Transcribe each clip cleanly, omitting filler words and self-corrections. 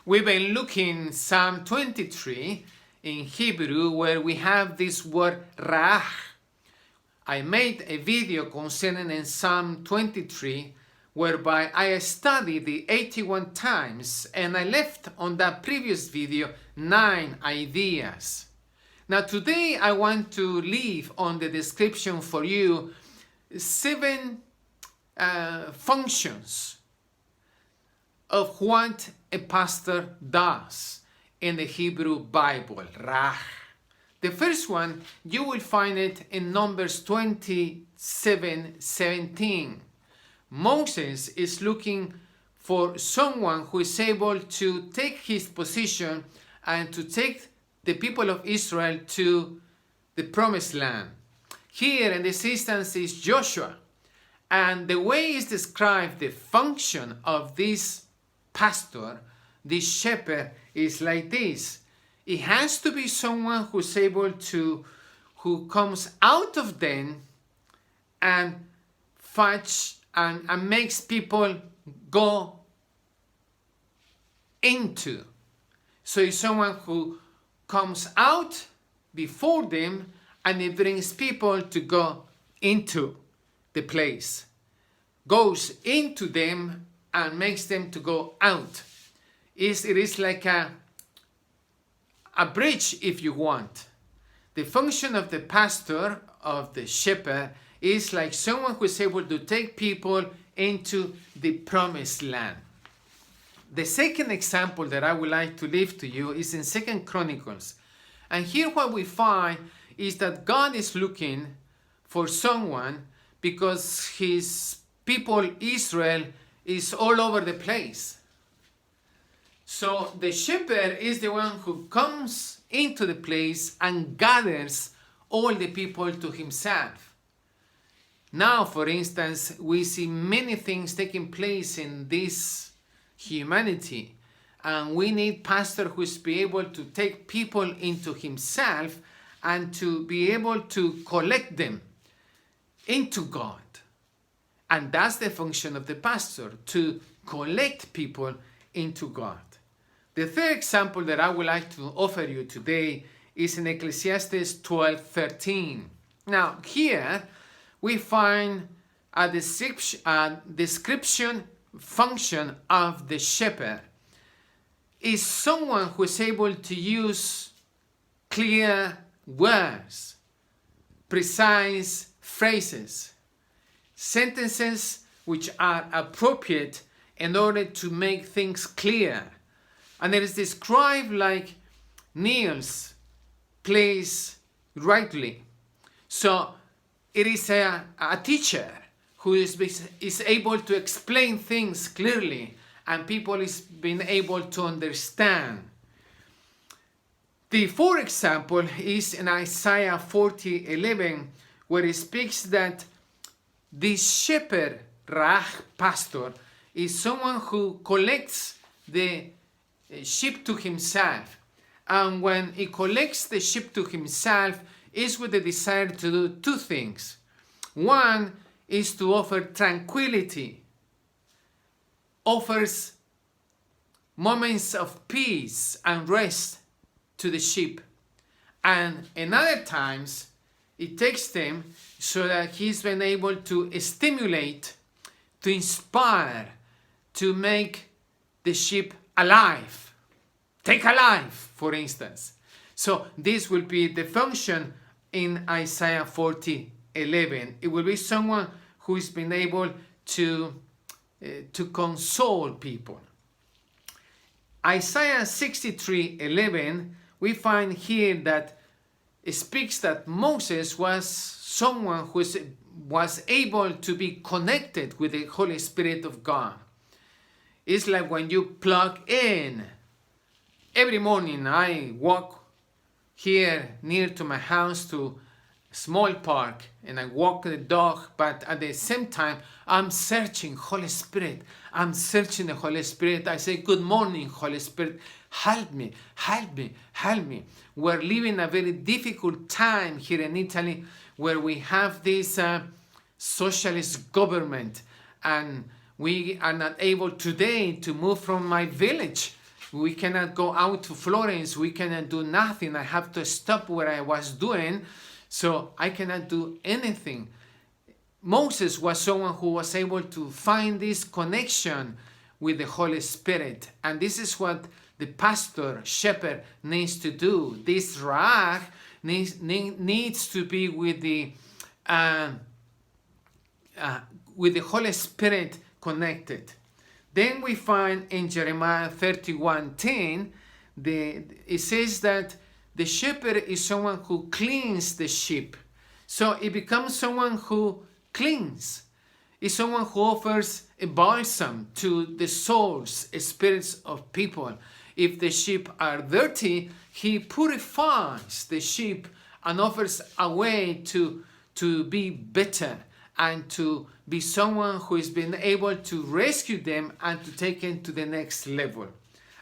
We've been looking Psalm 23 in Hebrew, where we have this word ra'ah. I made a video concerning Psalm 23 whereby I studied the 81 times, and I left on that previous video 9 ideas. Now today I want to leave on the description for you 7 functions of what a pastor does in the Hebrew Bible, ra'ah. The first one, you will find it in Numbers 27:17. Moses is looking for someone who is able to take his position and to take the people of Israel to the promised land. Here in this instance is Joshua. And the way is described, the function of this pastor, this shepherd, is like this. It has to be someone who's able to, who comes out of them and fetch and makes people go into. So it's someone who comes out before them and it brings people to go into the place. Goes into them and makes them to go out. It is like a bridge, if you want. The function of the pastor, of the shepherd, is like someone who is able to take people into the promised land. The second example that I would like to leave to you is in 2 Chronicles. And here what we find is that God is looking for someone because his people Israel is all over the place. So the shepherd is the one who comes into the place and gathers all the people to himself. Now, for instance, we see many things taking place in this humanity, and we need pastor who is be able to take people into himself and to be able to collect them into God. And that's the function of the pastor, to collect people into God. The third example that I would like to offer you today is in Ecclesiastes 12:13. Now here we find a description function of the shepherd. Is someone who is able to use clear words, precise phrases, sentences which are appropriate in order to make things clear. And it is described like Niels plays rightly. So it is a teacher who is able to explain things clearly and people is being able to understand. The fourth example is in Isaiah 40:11, where it speaks that this shepherd, ra'ah, pastor, is someone who collects the sheep to himself. And when he collects the sheep to himself, is with the desire to do 2 things. One is to offer tranquility, offers moments of peace and rest to the sheep. And in other times, it takes them so that he's been able to stimulate, to inspire, to make the sheep alive. Take alive, for instance. So this will be the function in Isaiah 40:11. It will be someone who has been able to console people. Isaiah 63:11, we find here that it speaks that Moses was someone who was able to be connected with the Holy Spirit of God. It's like when you plug in. Every morning I walk here near to my house to a small park and I walk the dog, but at the same time I'm searching Holy Spirit. I'm searching the Holy Spirit. I say, good morning, Holy Spirit. Help me, help me, help me. We're living a very difficult time here in Italy where we have this socialist government and we are not able today to move from my village We cannot go out to Florence. We cannot do nothing. I have to stop what I was doing, so I cannot do anything. Moses was someone who was able to find this connection with the Holy Spirit. And this is what the pastor, shepherd, needs to do. This Ra'ach needs to be with the Holy Spirit connected. Then we find in Jeremiah 31:10, it says that the shepherd is someone who cleans the sheep. So it becomes someone who cleans. It's someone who offers a balsam to the souls, spirits of people. If the sheep are dirty, he purifies the sheep and offers a way to be better and to be someone who has been able to rescue them and to take them to the next level.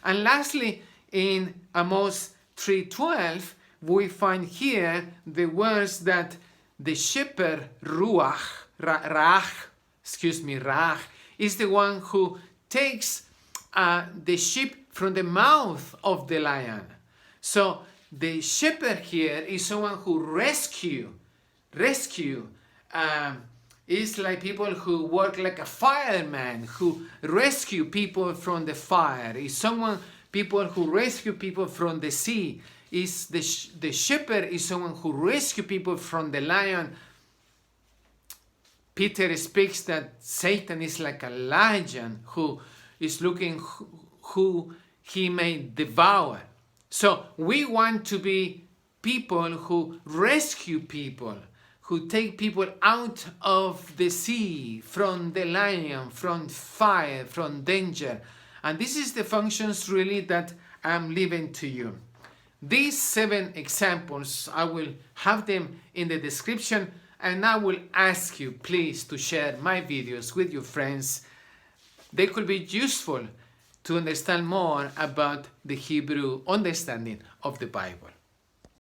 And lastly, in Amos 3:12, we find here the words that the shepherd Ra'ach is the one who takes the sheep from the mouth of the lion. So the shepherd here is someone who rescue. Is like people who work like a fireman, who rescue people from the fire. Is people who rescue people from the sea. Is the shepherd is someone who rescue people from the lion. Peter speaks that Satan is like a lion who is looking who he may devour. So we want to be people who rescue people, who take people out of the sea, from the lion, from fire, from danger. And this is the functions really that I'm leaving to you. These 7 examples, I will have them in the description, and I will ask you please to share my videos with your friends. They could be useful to understand more about the Hebrew understanding of the Bible.